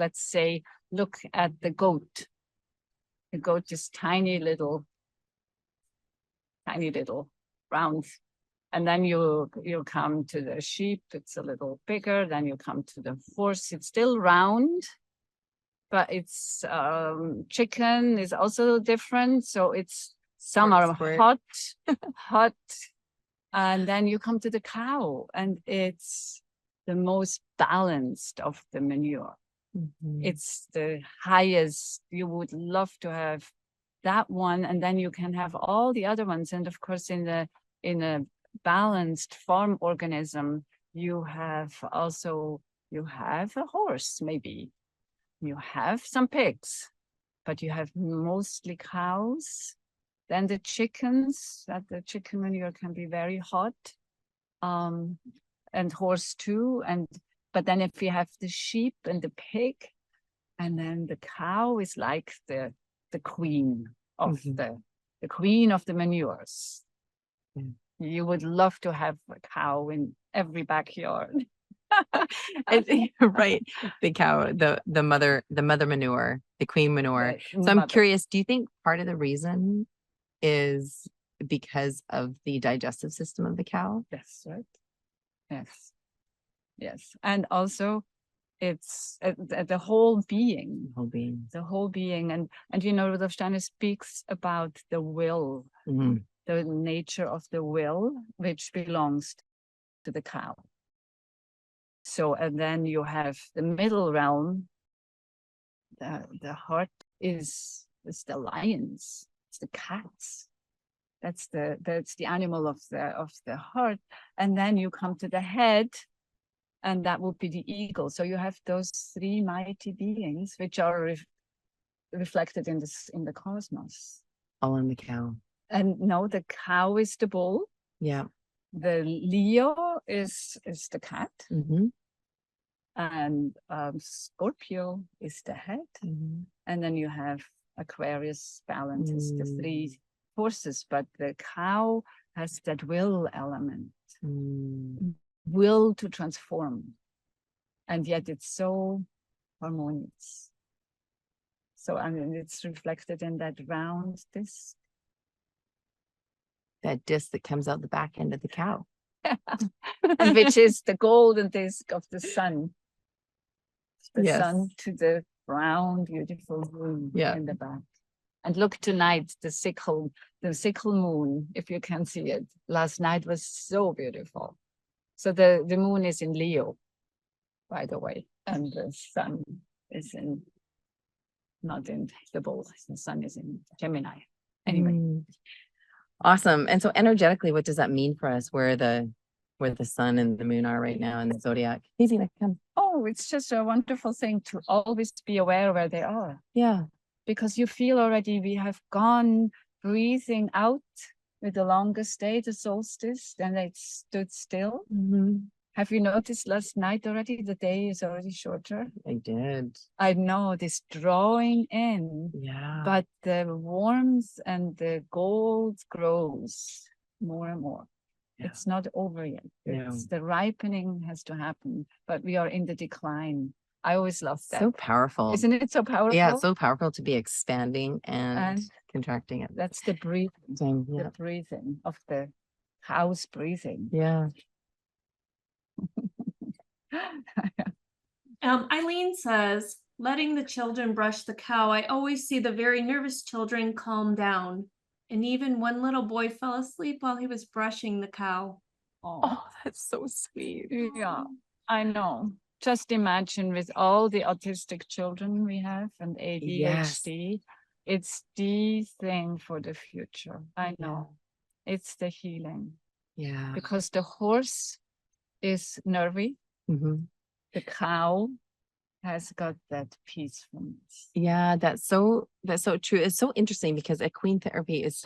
at the goat. The goat is tiny little round. And then you come to the sheep, it's a little bigger. Then you come to the horse, it's still round, but it's chicken is also different. So some are hot. And then you come to the cow, and it's the most balanced of the manure. It's the highest. You would love to have that one, and then you can have all the other ones. And of course, in a balanced farm organism, you have a horse, maybe you have some pigs, but you have mostly cows. Then the chickens, the chicken manure can be very hot, and horse too. But then if you have the sheep and the pig, And then the cow is like the queen of Mhm. the queen of the manures. Yeah. You would love to have a cow in every backyard. Right. The cow, the mother manure, the queen manure. The So I'm mother. curious, do you think part of the reason is because of the digestive system of the cow? Yes, right. Yes, yes, and also it's the whole being, Whole being. the whole being, and you know, Rudolf Steiner speaks about the will, Mhm. the nature of the will, which belongs to the cow. So, and then you have the middle realm. The heart is the lions, it's the cats. That's the animal of the heart, and then you come to the head, and that would be the eagle. So you have those three mighty beings, which are reflected in the cosmos. All in the cow. And no, the cow is the bull. Yeah. The Leo is the cat, Mm-hmm. and Scorpio is the head, Mm-hmm. and then you have Aquarius balances the three forces, but the cow has that will element, will to transform, and yet it's so harmonious. So I mean, it's reflected in that round disc. That disc that comes out the back end of the cow. And which is the golden disc of the sun. The Yes. sun to the brown, beautiful moon in the back. And look tonight, the sickle moon, if you can see it. Last night was so beautiful. So the moon is in Leo, by the way, and the sun is not in the bull. The sun is in Gemini. Anyway. Awesome. And so energetically, what does that mean for us? Where the sun and the moon are right now in the zodiac? Easy, come. Oh, it's just a wonderful thing to always be aware where they are. Yeah. Because you feel already we have gone breathing out with the longest day, the solstice, then it stood still. Have you noticed last night already? The day is already shorter. I did. I know this drawing in. Yeah. But the warmth and the gold grows more and more. Yeah. It's not over yet. It's the ripening has to happen, but we are in the decline. I always love that. So powerful. Isn't it so powerful? Yeah, it's so powerful to be expanding and contracting it. That's the breathing. The breathing of the house breathing. Yeah. Eileen says, letting the children brush the cow, I always see the very nervous children calm down. And even one little boy fell asleep while he was brushing the cow. Oh, that's so sweet. Yeah, I know. Just imagine with all the autistic children we have and ADHD, it's the thing for the future. I know. It's the healing. Yeah. Because the horse is nervy. The cow has got that peacefulness. Yeah, that's so true. It's so interesting because equine therapy is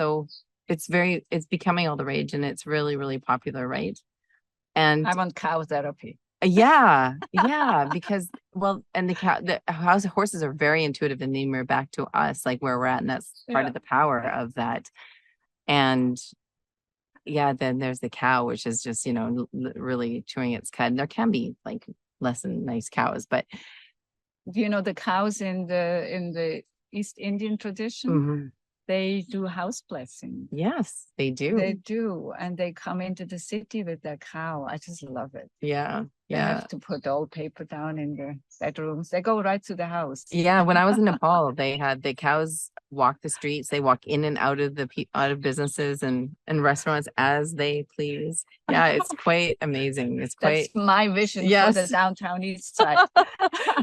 it's becoming all the rage, and it's really, really popular, right? And I want cow therapy. Yeah, because and the horses are very intuitive, and they mirror back to us, like where we're at, and that's part of the power of that. And then there's the cow, which is just really chewing its cud. And there can be like less than nice cows, but the cows in the East Indian tradition, they do house blessing. Yes, they do. They do, and they come into the city with their cow. I just love it. Yeah. They have to put old paper down in their bedrooms. They go right to the house. Yeah, when I was in Nepal, they had the cows walk the streets. They walk in and out of out of businesses and restaurants as they please. Yeah, it's quite amazing. It's quite. That's my vision for the downtown east side.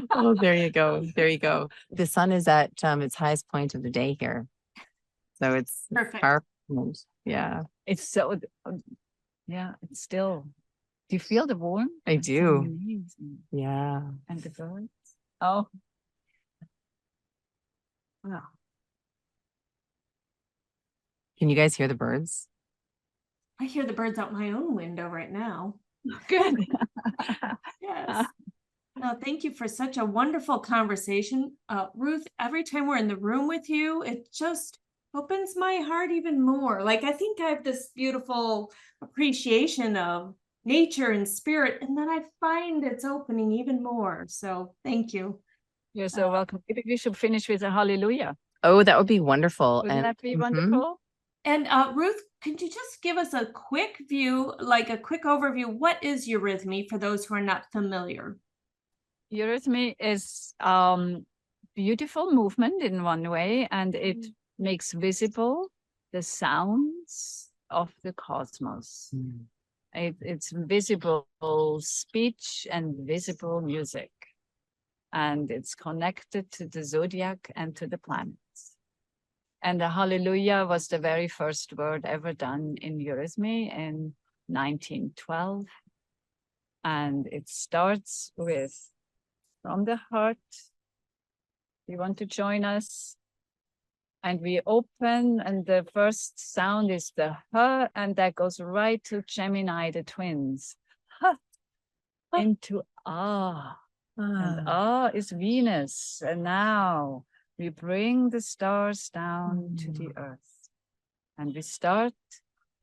Oh, there you go. There you go. The sun is at its highest point of the day here. So it's perfect. Powerful. Yeah. It's so, it's still. Do you feel the warmth? I do. Amazing. Yeah. And the birds? Oh. Wow. Can you guys hear the birds? I hear the birds out my own window right now. Good. Yes. No, thank you for such a wonderful conversation. Ruth, every time we're in the room with you, it just opens my heart even more. Like, I think I have this beautiful appreciation of nature and spirit, and then I find it's opening even more. So thank you. You're so welcome. Maybe we should finish with a hallelujah. Oh, that would be wonderful. Wouldn't that be mhm. wonderful? And Ruth, could you just give us a quick view, like a quick overview? What is eurythmy for those who are not familiar? Eurythmy is beautiful movement in one way, and it makes visible the sounds of the cosmos. It's visible speech and visible music, and it's connected to the zodiac and to the planets. And the hallelujah was the very first word ever done in eurythmy in 1912. And it starts with, from the heart. You want to join us? And we open, and the first sound is the H, and that goes right to Gemini, the twins. H, into Ah. And Ah is Venus. And now we bring the stars down to the earth. And we start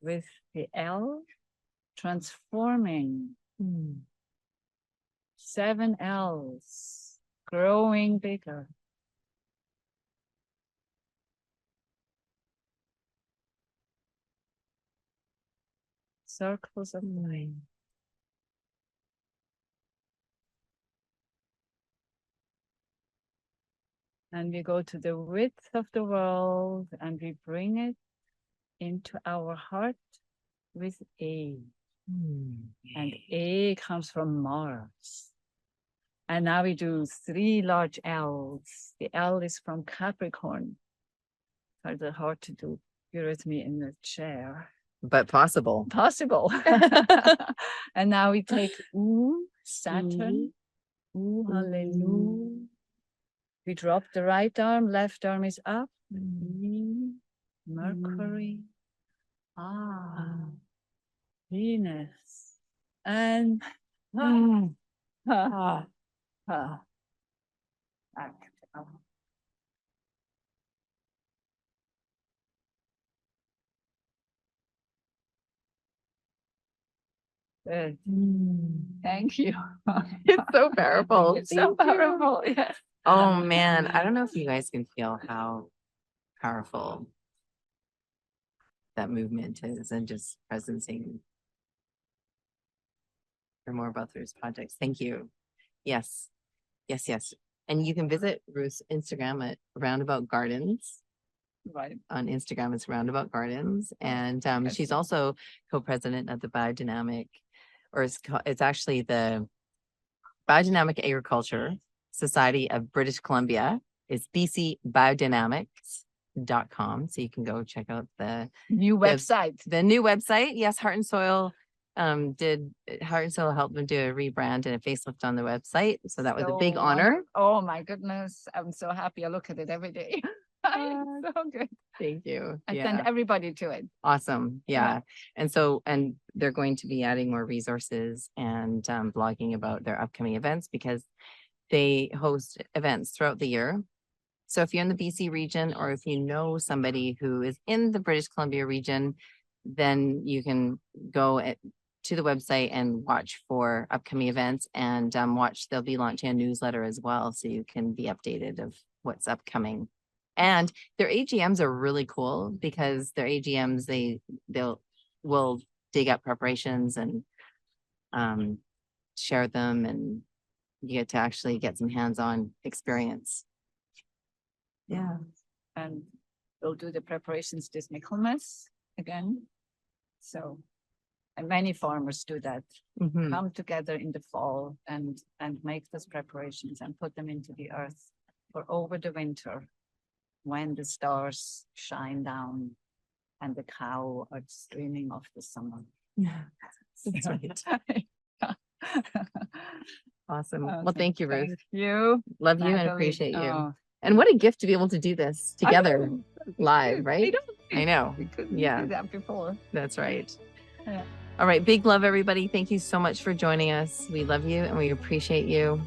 with the L, transforming. 7 L's, growing bigger. Circles of light. And we go to the width of the world, and we bring it into our heart with A. And A comes from Mars. And now we do 3 large L's. The L is from Capricorn. It's hard to do eurythmy in the chair. But possible. Possible. And now we take Ooh, Saturn. Ooh, hallelujah. We drop the right arm, left arm is up. Mercury. Venus. And Good. Thank you. It's so powerful. It's so powerful. Yes. Oh man, I don't know if you guys can feel how powerful that movement is, and just presencing for more about those projects. Thank you. Yes. And you can visit Ruth's Instagram at Roundabout Gardens. Right. On Instagram, it's Roundabout Gardens. And she's also co-president of the Biodynamic, or it's actually the Biodynamic Agriculture Society of British Columbia. It's bcbiodynamics.com. So you can go check out the new website. The new website. Yes, Heart and Soil helped them do a rebrand and a facelift on the website. So that was a big honor. Oh my goodness. I'm so happy. I look at it every day. So good. Thank you. I send everybody to it. Awesome. Yeah. And they're going to be adding more resources and blogging about their upcoming events, because they host events throughout the year. So if you're in the BC region, or if you know somebody who is in the British Columbia region, then you can go to the website and watch for upcoming events, and they'll be launching a newsletter as well, so you can be updated of what's upcoming. And their AGMs are really cool, because their AGMs, will dig up preparations and share them, and you get to actually get some hands-on experience. Yeah. And we'll do the preparations this Michaelmas again. So, and many farmers do that. Come together in the fall and make those preparations and put them into the earth for over the winter, when the stars shine down and the cow are streaming off the summer. Yeah, that's right. Awesome. Well, thank you, Ruth. Thank you. Love you and appreciate you. And what a gift to be able to do this together live, right? I know. We couldn't do that before. That's right. Yeah. All right. Big love, everybody. Thank you so much for joining us. We love you and we appreciate you.